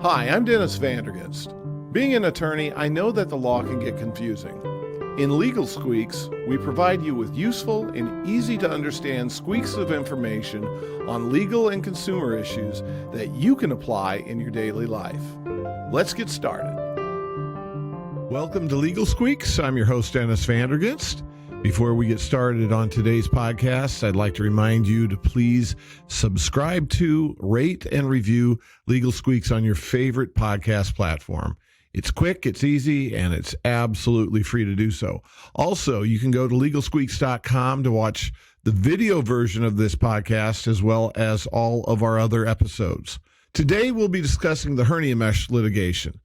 Hi, I'm Dennis Vandergast. Being an attorney, I know that the law can get confusing. In Legal Squeaks, we provide you with useful and easy to understand squeaks of information on legal and consumer issues that you can apply in your daily life. Let's get started. Welcome to Legal Squeaks. I'm your host, Dennis Vandergast. Before we get started on today's podcast, I'd like to remind you to please subscribe to, rate, and review Legal Squeaks on your favorite podcast platform. It's quick, it's easy, and it's absolutely free to do so. Also, you can go to LegalSqueaks.com to watch the video version of this podcast as well as all of our other episodes. Today, we'll be discussing the hernia mesh litigation.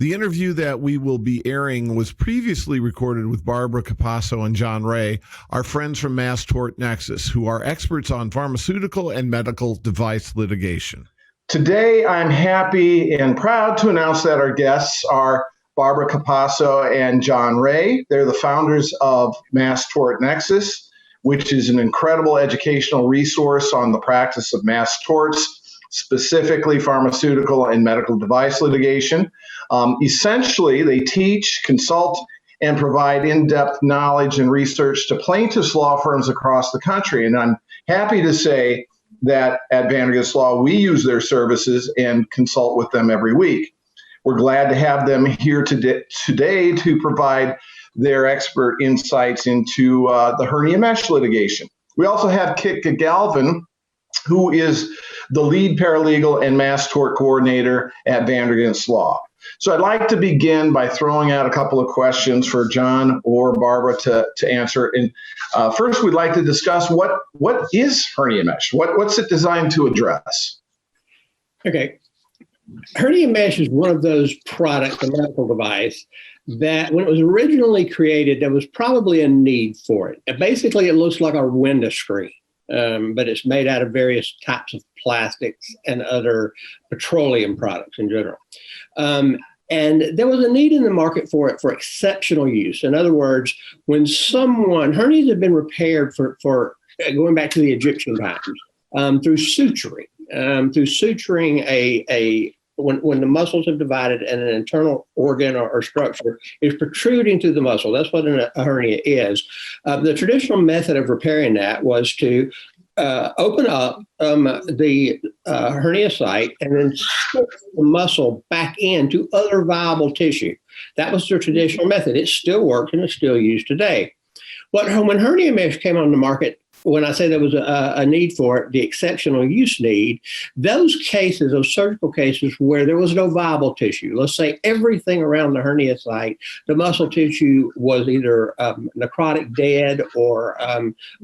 The interview that we will be airing was previously recorded with Barbara Capasso and John Ray, our friends from Mass Tort Nexus, who are experts on pharmaceutical and medical device litigation. Today, I'm happy and proud to announce that our guests are Barbara Capasso and John Ray. They're the founders of Mass Tort Nexus, which is an incredible educational resource on the practice of mass torts, specifically pharmaceutical and medical device litigation. Essentially, they teach, consult, and provide in-depth knowledge and research to plaintiffs' law firms across the country. And I'm happy to say that at Vandergast Law, we use their services and consult with them every week. We're glad to have them here today to provide their expert insights into the hernia mesh litigation. We also have Kitka Galvin, who is the lead paralegal and mass tort coordinator at Vandergast Law. So I'd like to begin by throwing out a couple of questions for John or Barbara to answer. And first, we'd like to discuss what is hernia mesh? What's it designed to address? Okay. Hernia mesh is one of those products, a medical device, that when it was originally created, there was probably a need for it. And basically, it looks like a window screen. But it's made out of various types of plastics and other petroleum products in general. And there was a need in the market for it for exceptional use. In other words, when hernias have been repaired for going back to the Egyptian times, through suturing, when the muscles have divided and an internal organ or structure is protruding through the muscle. That's what a hernia is. The traditional method of repairing that was to open up the hernia site and then stick the muscle back into other viable tissue. That was the traditional method. It still works and it's still used today. When hernia mesh came on the market, when I say there was a need for it, the exceptional use need, those surgical cases where there was no viable tissue, let's say everything around the hernia site, the muscle tissue was either necrotic, dead, or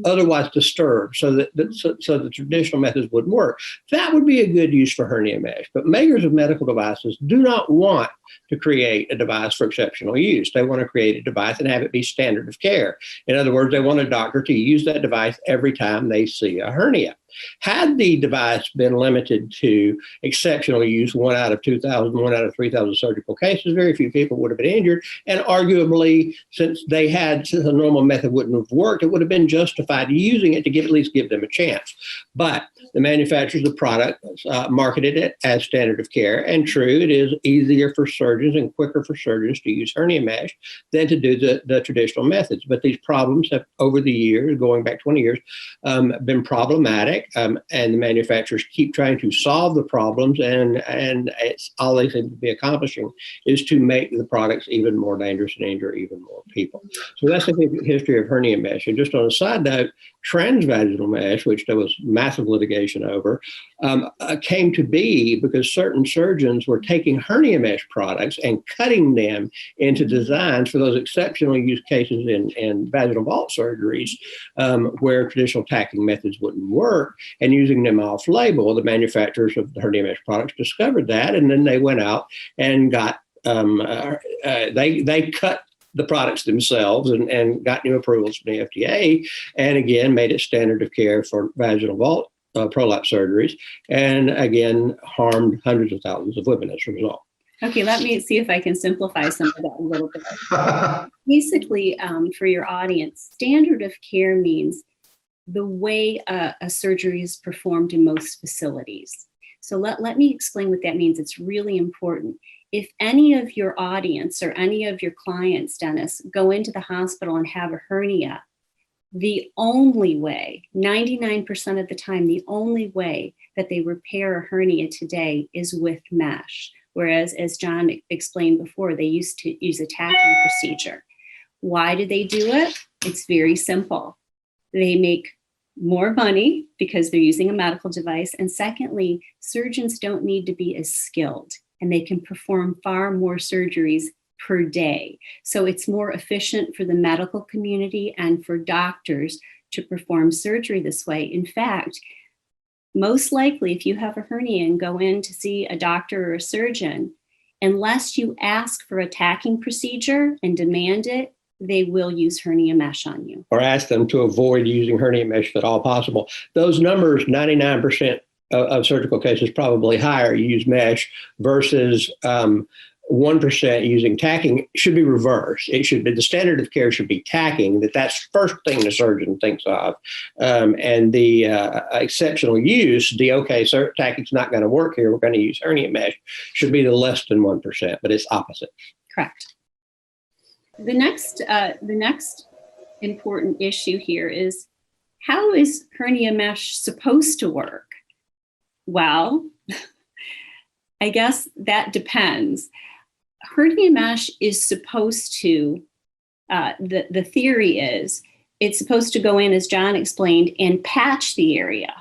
otherwise disturbed, so the traditional methods wouldn't work. That would be a good use for hernia mesh. But makers of medical devices do not want to create a device for exceptional use. They want to create a device and have it be standard of care. In other words, they want a doctor to use that device every time they see a hernia. Had the device been limited to exceptional use, 1 out of 2,000, 1 out of 3,000 surgical cases, very few people would have been injured. And arguably, since the normal method wouldn't have worked, it would have been justified using it to at least give them a chance. But the manufacturers of the product marketed it as standard of care. And true, it is easier for surgeons and quicker for surgeons to use hernia mesh than to do the traditional methods. But these problems have, over the years, going back 20 years, been problematic. And the manufacturers keep trying to solve the problems, and it's all they seem to be accomplishing is to make the products even more dangerous and injure even more people. So that's the history of hernia mesh. And just on a side note, transvaginal mesh, which there was massive litigation over, came to be because certain surgeons were taking hernia mesh products and cutting them into designs for those exceptional use cases in vaginal vault surgeries where traditional tacking methods wouldn't work, and using them off-label. The manufacturers of the hernia mesh products discovered that, and then they went out and got they cut the products themselves and got new approvals from the FDA, and again made it standard of care for vaginal vault prolapse surgeries, and again harmed hundreds of thousands of women as a result. Okay, let me see if I can simplify some of that a little bit. Basically, for your audience, standard of care means the way a surgery is performed in most facilities. So let me explain what that means. It's really important. If any of your audience or any of your clients, Dennis, go into the hospital and have a hernia, the only way, 99% of the time, the only way that they repair a hernia today is with mesh. Whereas, as John explained before, they used to use a tacking procedure. Why do they do it? It's very simple. They make more money because they're using a medical device. And secondly, surgeons don't need to be as skilled, and they can perform far more surgeries per day. So it's more efficient for the medical community and for doctors to perform surgery this way. In fact, most likely, if you have a hernia and go in to see a doctor or a surgeon, unless you ask for a tacking procedure and demand it, they will use hernia mesh on you. Or ask them to avoid using hernia mesh if at all possible. Those numbers, 99% of surgical cases, probably higher, use mesh versus 1% using tacking, should be reversed. It should be, the standard of care should be tacking, that's the first thing the surgeon thinks of. And the exceptional use, tacking's not going to work here, we're going to use hernia mesh, should be the less than 1%, but it's opposite. Correct. The next important issue here is, how is hernia mesh supposed to work? Well, I guess that depends. Hernia mesh is supposed to, the theory is, it's supposed to go in, as John explained, and patch the area.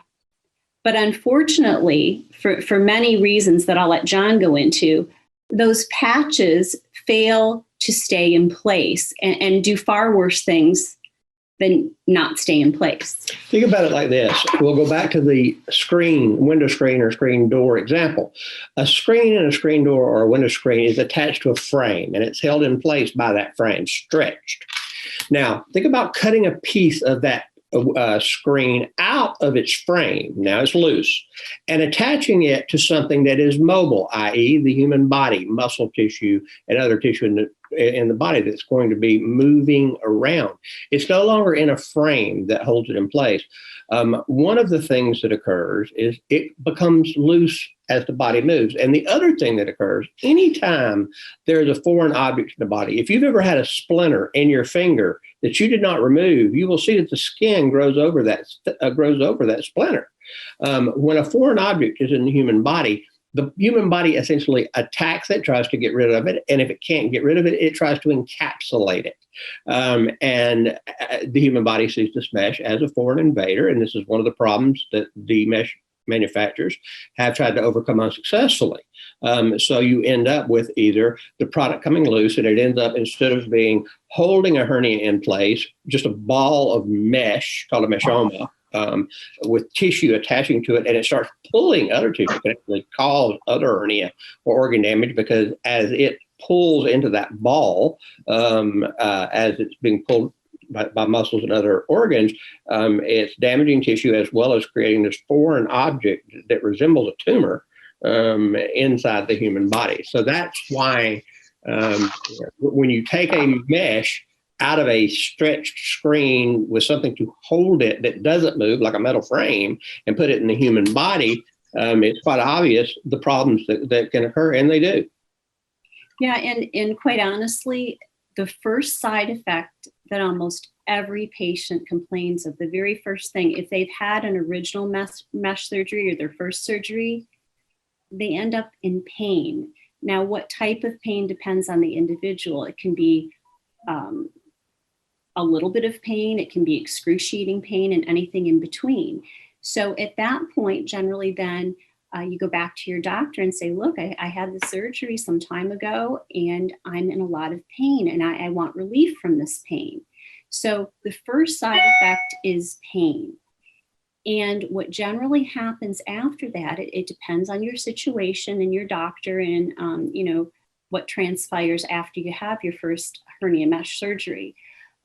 But unfortunately, for many reasons that I'll let John go into, those patches fail to stay in place and do far worse things than not stay in place. Think about it like this. We'll go back to the window screen or screen door example. A screen and a screen door or a window screen is attached to a frame, and it's held in place by that frame, stretched. Now, think about cutting a piece of that screen out of its frame. Now it's loose, and attaching it to something that is mobile, i.e. the human body, muscle tissue, and other tissue in the body that's going to be moving around. It's no longer in a frame that holds it in place. One of the things that occurs is it becomes loose as the body moves. And the other thing that occurs, anytime there's a foreign object in the body, if you've ever had a splinter in your finger that you did not remove, you will see that the skin grows over that splinter. When a foreign object is in the human body, the human body essentially attacks it, tries to get rid of it. And if it can't get rid of it, it tries to encapsulate it. And the human body sees this mesh as a foreign invader. And this is one of the problems that the mesh manufacturers have tried to overcome unsuccessfully. So you end up with either the product coming loose, and it ends up, instead of being holding a hernia in place, just a ball of mesh called a meshoma, with tissue attaching to it, and it starts pulling other tissue. It can actually cause other hernia or organ damage, because as it pulls into that ball, as it's being pulled by muscles and other organs, it's damaging tissue as well as creating this foreign object that resembles a tumor inside the human body. So that's why when you take a mesh out of a stretched screen with something to hold it that doesn't move, like a metal frame, and put it in the human body, it's quite obvious the problems that can occur, and they do. Yeah, and quite honestly, the first side effect that almost every patient complains of, the very first thing, if they've had an original mesh surgery or their first surgery, they end up in pain. Now, what type of pain depends on the individual. It can be a little bit of pain, it can be excruciating pain, and anything in between. So at that point, generally then you go back to your doctor and say, look, I had the surgery some time ago and I'm in a lot of pain, and I want relief from this pain. So the first side effect is pain. And what generally happens after that, it depends on your situation and your doctor, and what transpires after you have your first hernia mesh surgery.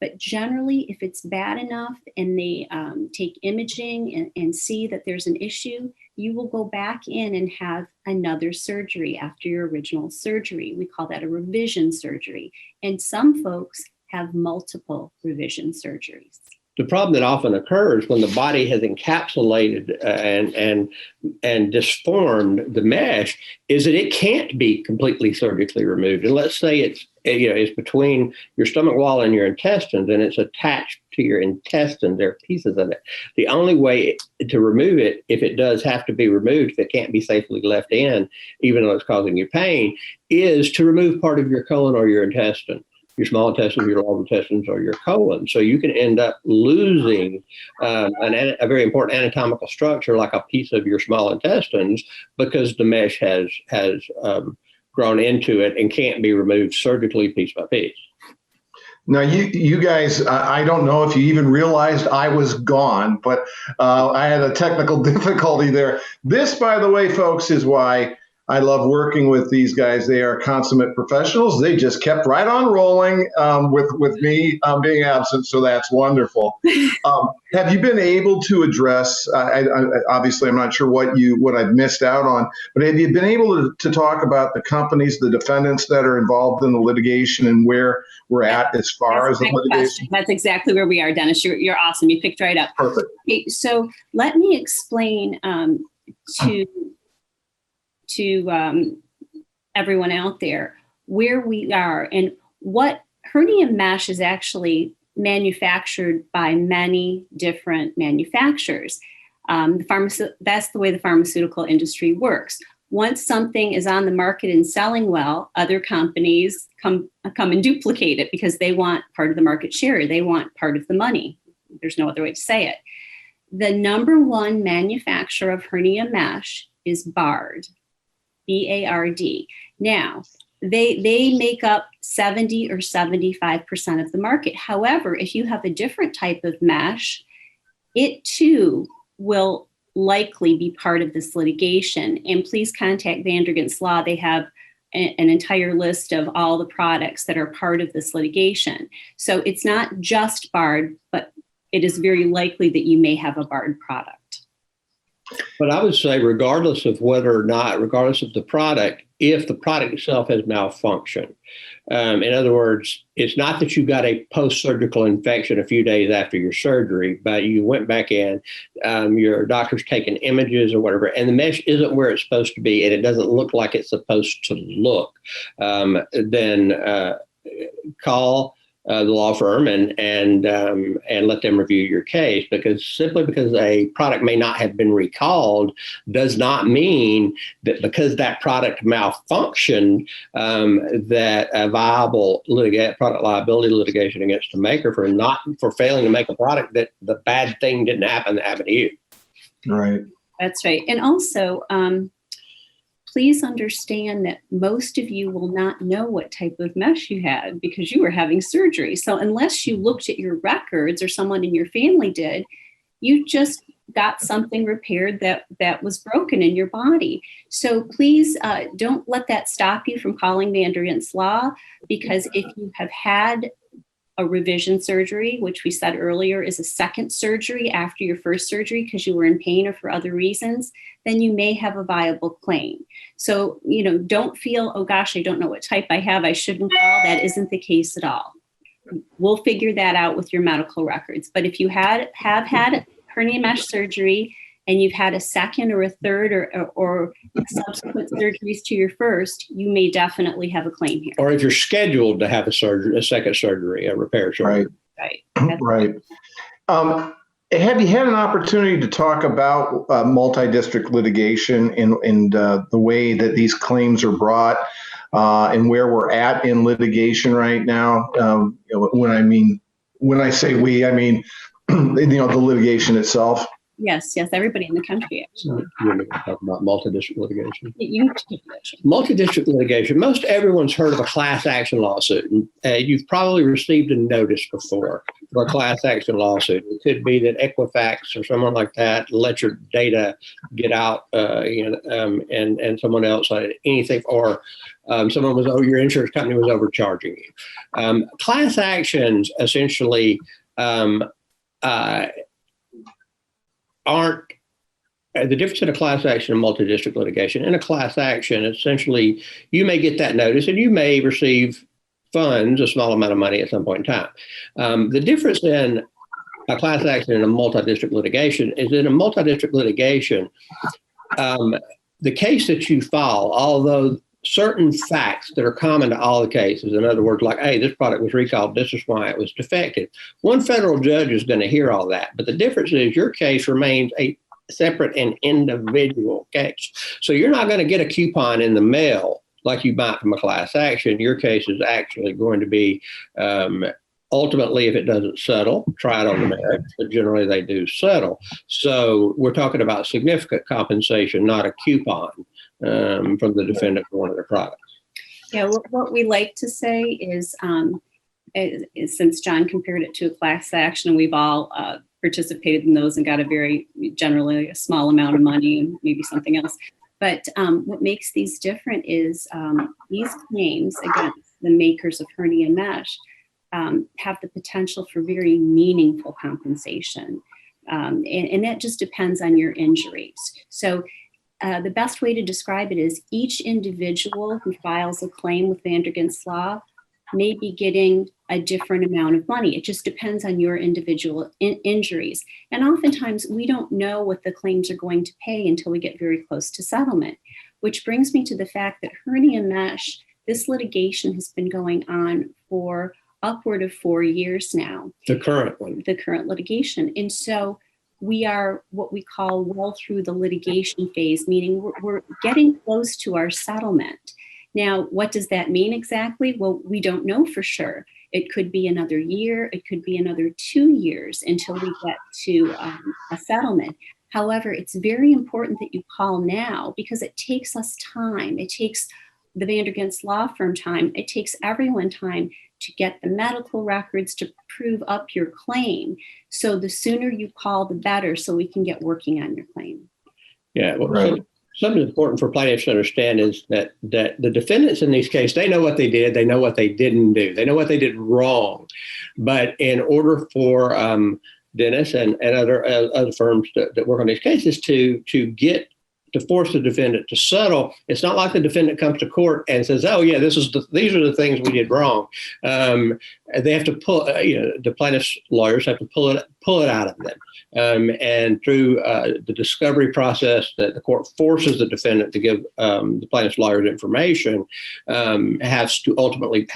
But generally, if it's bad enough and they take imaging and see that there's an issue, you will go back in and have another surgery after your original surgery. We call that a revision surgery. And some folks have multiple revision surgeries. The problem that often occurs when the body has encapsulated and disformed the mesh is that it can't be completely surgically removed. And let's say it's between your stomach wall and your intestines, and it's attached to your intestines. There are pieces of it. The only way to remove it, if it does have to be removed, if it can't be safely left in, even though it's causing you pain, is to remove part of your colon or your intestine. Your small intestines, your large intestines, or your colon. So you can end up losing a very important anatomical structure like a piece of your small intestines because the mesh has grown into it and can't be removed surgically piece by piece. Now, you guys, I don't know if you even realized I was gone, but I had a technical difficulty there. This, by the way, folks, is why I love working with these guys. They are consummate professionals. They just kept right on rolling with me being absent, so that's wonderful. Have you been able to address? Obviously, I'm not sure what I've missed out on, but have you been able to talk about the companies, the defendants that are involved in the litigation, and where we're at as far as the litigation? That's exactly where we are, Dennis. You're awesome. You picked right up. Perfect. Okay, so let me explain to everyone out there where we are and what hernia mesh is actually manufactured by many different manufacturers. That's the way the pharmaceutical industry works. Once something is on the market and selling well, other companies come and duplicate it because they want part of the market share. They want part of the money. There's no other way to say it. The number one manufacturer of hernia mesh is Bard. BARD. Now, they make up 70 or 75% of the market. However, if you have a different type of mesh, it too will likely be part of this litigation. And please contact Vandergans Law. They have an entire list of all the products that are part of this litigation. So it's not just Bard, but it is very likely that you may have a Bard product. But I would say, regardless of the product, if the product itself has malfunctioned, in other words, it's not that you got a post-surgical infection a few days after your surgery, but you went back in, your doctor's taken images or whatever, and the mesh isn't where it's supposed to be, and it doesn't look like it's supposed to look, then call the law firm and let them review your case, because a product may not have been recalled does not mean that because that product malfunctioned, that a viable product liability litigation against the maker for failing to make a product, that the bad thing didn't happen that happened to you. Right. That's right. And also, please understand that most of you will not know what type of mesh you had because you were having surgery. So unless you looked at your records or someone in your family did, you just got something repaired that was broken in your body. So please don't let that stop you from calling Vandergans Law, because if you have had a revision surgery, which we said earlier is a second surgery after your first surgery because you were in pain or for other reasons, then you may have a viable claim. So, don't feel, oh gosh, I don't know what type I have, I shouldn't call. That isn't the case at all. We'll figure that out with your medical records. But if you have had hernia mesh surgery and you've had a second or a third or subsequent surgeries to your first, you may definitely have a claim here. Or if you're scheduled to have a second surgery, a repair surgery. Right. Right. Right. Have you had an opportunity to talk about multi-district litigation and the way that these claims are brought and where we're at in litigation right now? When I say we, I mean the litigation itself. Yes, everybody in the country, actually. You're going to talk about multi-district litigation. You can take that. Multi-district litigation. Most everyone's heard of a class action lawsuit. You've probably received a notice before for a class action lawsuit. It could be that Equifax or someone like that let your data get out, and someone else anything, or your insurance company was overcharging you. Class actions essentially aren't the difference in a class action and multi-district litigation. In a class action, essentially, you may get that notice and you may receive funds, a small amount of money at some point in time. The difference in a class action in a multi-district litigation is in a multi-district litigation, the case that you file, although certain facts that are common to all the cases, in other words, like, hey, this product was recalled, this is why it was defective. One federal judge is going to hear all that. But the difference is your case remains a separate and individual case. So you're not going to get a coupon in the mail like you might from a class action. Your case is actually going to be ultimately, if it doesn't settle, tried on the merits, but generally they do settle. So we're talking about significant compensation, not a coupon from the defendant for one of their products. Yeah, what we like to say is since John compared it to a class action, we've all participated in those and got generally a small amount of money, maybe something else. But what makes these different is these claims against the makers of hernia mesh have the potential for very meaningful compensation. And that just depends on your injuries. So the best way to describe it is each individual who files a claim with Vandergent's Law may be getting a different amount of money. It just depends on your individual injuries. And oftentimes we don't know what the claims are going to pay until we get very close to settlement, which brings me to the fact that hernia mesh, this litigation has been going on for upward of 4 years now. The current one. The current litigation. And so we are what we call well through the litigation phase, meaning we're getting close to our settlement. Now, what does that mean exactly? Well, we don't know for sure. It could be another year. It could be another 2 years until we get to a settlement. However, it's very important that you call now because it takes us time. It takes the Vandergent's Law Firm time. It takes everyone time to get the medical records to prove up your claim. So the sooner you call, the better, so we can get working on your claim. Yeah, well, something important for plaintiffs to understand is that the defendants in these cases, they know what they did, they know what they didn't do, they know what they did wrong. But in order for Dennis and other firms that work on these cases to force the defendant to settle, it's not like the defendant comes to court and says, "Oh yeah, these are the things we did wrong." They have to pull, the plaintiff's lawyers have to pull it out of them. And through the discovery process that the court forces the defendant to give the plaintiff's lawyers information, has to ultimately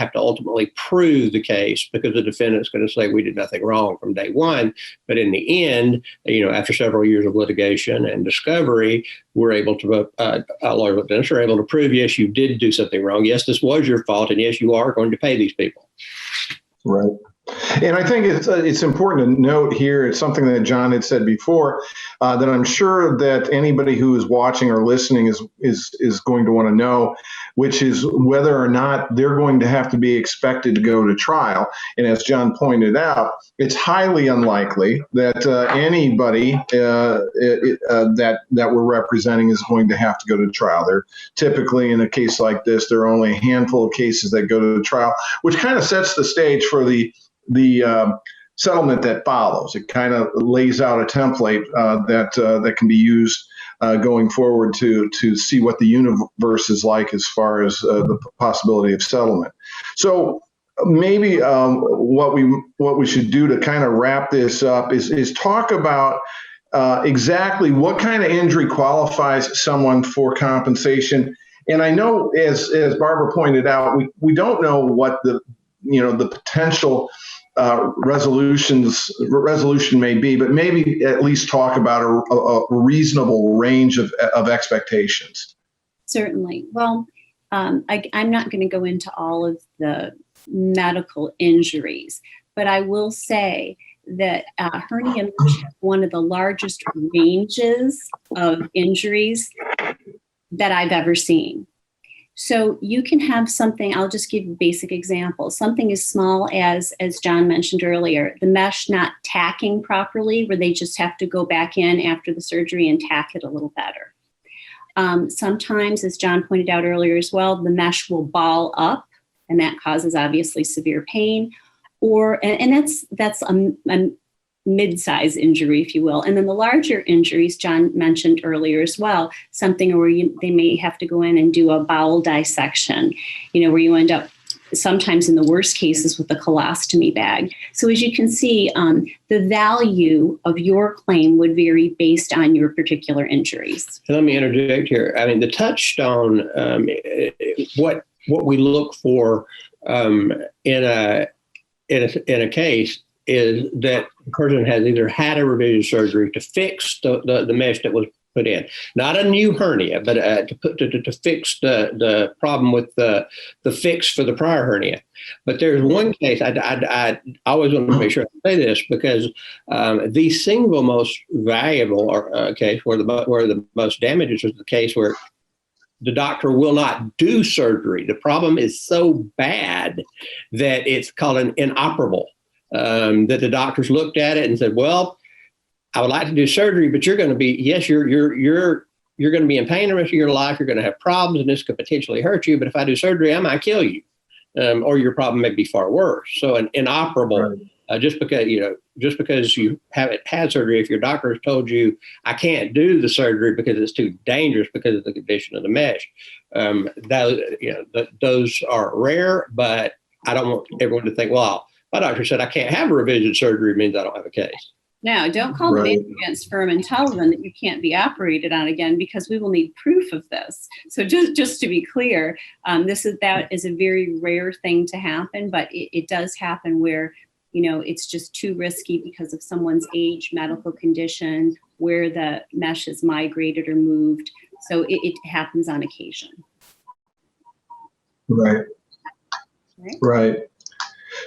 prove the case, because the defendant's going to say we did nothing wrong from day one. But in the end, after several years of litigation and discovery, we're able to, lawyers with Dennis are able to prove, yes, you did do something wrong. Yes, this was your fault. And yes, you are going to pay these people. Right. And I think it's important to note here, it's something that John had said before, that I'm sure that anybody who is watching or listening is going to want to know, which is whether or not they're going to have to be expected to go to trial. And as John pointed out, it's highly unlikely that anybody that we're representing is going to have to go to trial. They're typically, in a case like this, there are only a handful of cases that go to trial, which kind of sets the stage for the settlement that follows. It kind of lays out a template that can be used going forward to see what the universe is like as far as the possibility of settlement. So maybe what we should do to kind of wrap this up is talk about exactly what kind of injury qualifies someone for compensation. And I know, as Barbara pointed out, we don't know what the potential resolution may be, but maybe at least talk about a reasonable range of expectations. Certainly. Well, I'm not going to go into all of the medical injuries, but I will say that hernia mesh has one of the largest ranges of injuries that I've ever seen. So you can have something, I'll just give basic examples, something as small as John mentioned earlier, the mesh not tacking properly, where they just have to go back in after the surgery and tack it a little better. Sometimes, as John pointed out earlier as well, the mesh will ball up, and that causes obviously severe pain, and that's a mid-size injury, if you will. And then the larger injuries John mentioned earlier as well, something where they may have to go in and do a bowel dissection, where you end up sometimes in the worst cases with a colostomy bag. So as you can see, the value of your claim would vary based on your particular injuries. Let me interject here. I mean, the touchstone, what we look for in a case is that the person has either had a revision surgery to fix the mesh that was put in, not a new hernia, but to fix the problem with the fix for the prior hernia. But there's one case I always want to make sure I say this, because the single most valuable case where the most damages is the case where the doctor will not do surgery. The problem is so bad that it's called an inoperable. That the doctors looked at it and said, "Well, I would like to do surgery, but you're going to be you're going to be in pain the rest of your life. You're going to have problems, and this could potentially hurt you. But if I do surgery, I might kill you, or your problem may be far worse." So an inoperable, just because you haven't had surgery, if your doctor has told you I can't do the surgery because it's too dangerous because of the condition of the mesh, those are rare. But I don't want everyone to think, well, my doctor said I can't have a revision surgery means I don't have a case. Now, don't call the bank against firm and tell them that you can't be operated on again, because we will need proof of this. So just to be clear, that is a very rare thing to happen, but it does happen where, it's just too risky because of someone's age, medical condition, where the mesh is migrated or moved. So it happens on occasion. Right.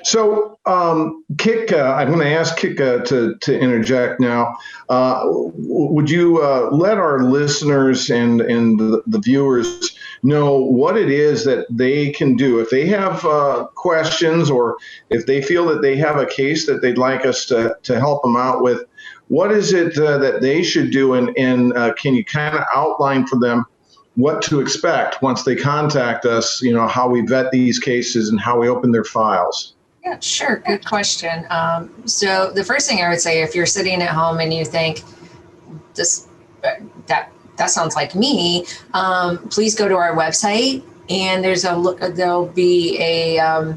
So, Kika, I'm going to ask Kika to interject now. Would you let our listeners and the viewers know what it is that they can do if they have questions, or if they feel that they have a case that they'd like us to help them out with? What is it that they should do, and can you kind of outline for them what to expect once they contact us, how we vet these cases and how we open their files? Yeah, sure. Good question. So the first thing I would say, if you're sitting at home and you think that sounds like me, please go to our website, and there'll be a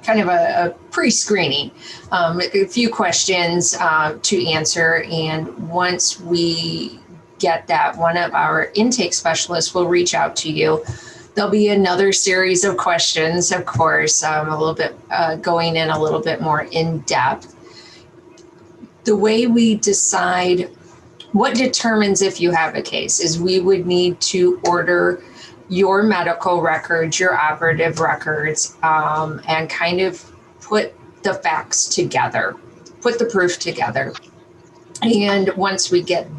kind of a pre-screening, a few questions to answer. And once we get that, one of our intake specialists will reach out to you. There'll be another series of questions, of course, a little bit going in a little bit more in depth. The way we decide what determines if you have a case is we would need to order your medical records, your operative records, and kind of put the facts together, put the proof together. And once we get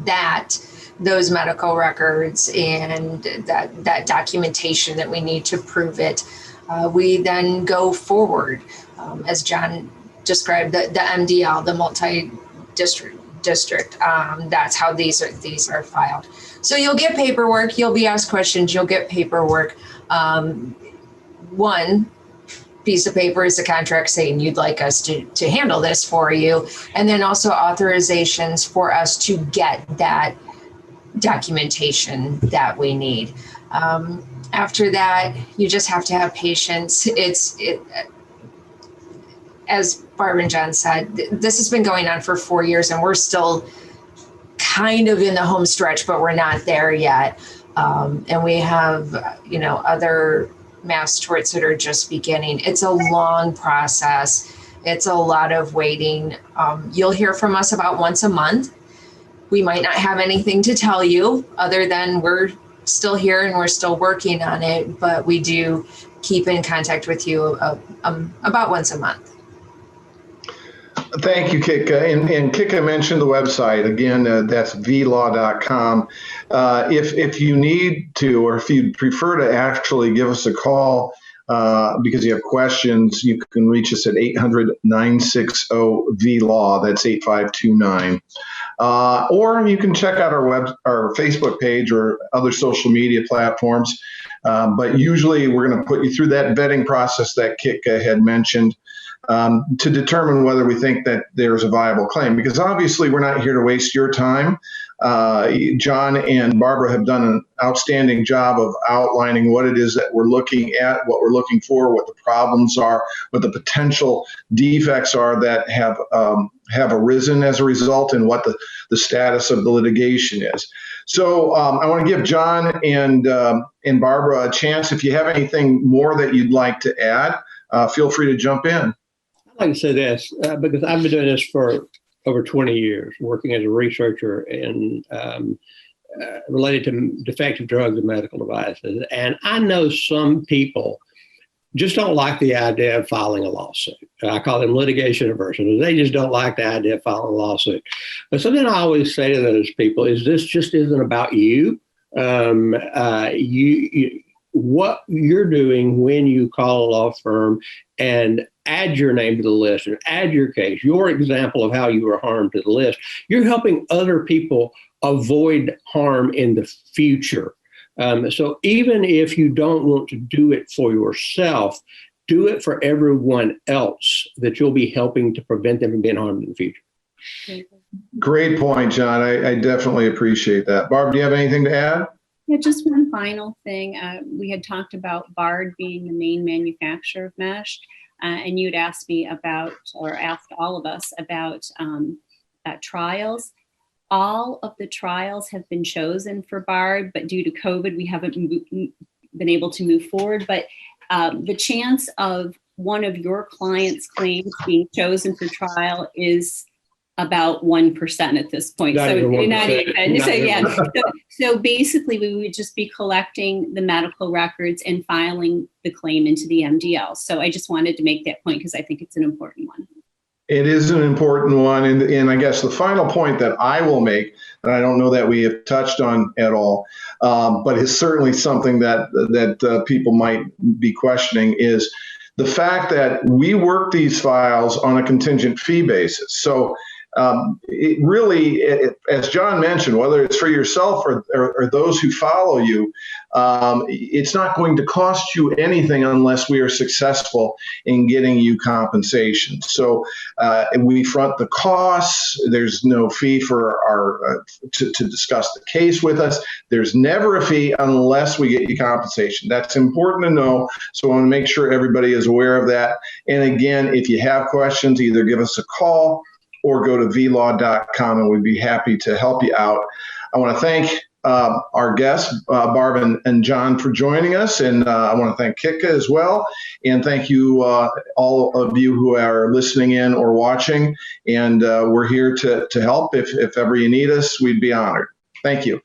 those medical records and that documentation that we need to prove it, we then go forward. As John described, the MDL, the multi-district, that's how these are filed. So you'll get paperwork, you'll be asked questions, you'll get paperwork. One piece of paper is a contract saying you'd like us to handle this for you, and then also authorizations for us to get that documentation that we need. After that, you just have to have patience. As Barbara and John said, this has been going on for 4 years, and we're still kind of in the home stretch, but we're not there yet. And we have, other mass torts that are just beginning. It's a long process. It's a lot of waiting. You'll hear from us about once a month. We might not have anything to tell you other than we're still here and we're still working on it, but we do keep in contact with you about once a month. Thank you, Kika. And Kika mentioned the website. Again, that's vlaw.com. If you need to, or if you'd prefer to actually give us a call because you have questions, you can reach us at 800-960-VLAW. That's 8529. Or you can check out our Facebook page or other social media platforms. But usually we're going to put you through that vetting process that Kika had mentioned to determine whether we think that there's a viable claim. Because obviously we're not here to waste your time. John and Barbara have done an outstanding job of outlining what it is that we're looking at, what we're looking for, what the problems are, what the potential defects are that have arisen as a result, and what the status of the litigation is. So I want to give John and Barbara a chance. If you have anything more that you'd like to add, feel free to jump in. I'd like to say this because I've been doing this for over 20 years, working as a researcher in related to defective drugs and medical devices. And I know some people just don't like the idea of filing a lawsuit. I call them litigation aversion. They just don't like the idea of filing a lawsuit. But something I always say to those people is this just isn't about you. What you're doing when you call a law firm and add your name to the list and add your case, your example of how you were harmed to the list, you're helping other people avoid harm in the future. So even if you don't want to do it for yourself, do it for everyone else that you'll be helping to prevent them from being harmed in the future. Great point, John. I definitely appreciate that. Barb, do you have anything to add? Yeah, just one final thing. We had talked about Bard being the main manufacturer of mesh, and you'd asked me about, or asked all of us about trials. All of the trials have been chosen for Bard, but due to COVID, we haven't been able to move forward. But the chance of one of your clients' claims being chosen for trial is about 1% at this point. So basically, we would just be collecting the medical records and filing the claim into the MDL. So I just wanted to make that point because I think it's an important one. It is an important one. And I guess the final point that I will make, and I don't know that we have touched on at all, but it's certainly something that people might be questioning, is the fact that we work these files on a contingent fee basis. So it really, as John mentioned, whether it's for yourself or those who follow you, it's not going to cost you anything unless we are successful in getting you compensation. So we front the costs. There's no fee for to discuss the case with us. There's never a fee unless we get you compensation. That's important to know. So I want to make sure everybody is aware of that. And again, if you have questions, either give us a call or go to vlaw.com, and we'd be happy to help you out. I want to thank our guests, Barb and John, for joining us, and I want to thank Kitka as well, and thank you, all of you who are listening in or watching, and we're here to help. If ever you need us, we'd be honored. Thank you.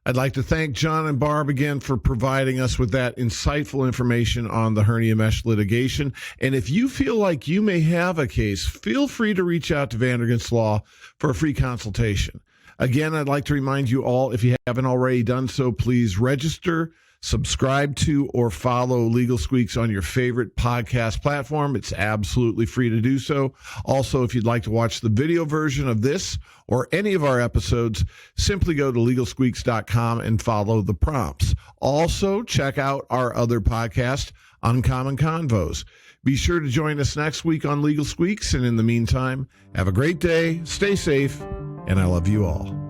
I'd like to thank John and Barb again for providing us with that insightful information on the hernia mesh litigation. And if you feel like you may have a case, feel free to reach out to Vandergast Law for a free consultation. Again, I'd like to remind you all, if you haven't already done so, please register, subscribe to, or follow Legal Squeaks on your favorite podcast platform. It's absolutely free to do so. Also, if you'd like to watch the video version of this or any of our episodes, simply go to LegalSqueaks.com and follow the prompts. Also, check out our other podcast, Uncommon Convos. Be sure to join us next week on Legal Squeaks, and in the meantime, have a great day, stay safe, and I love you all.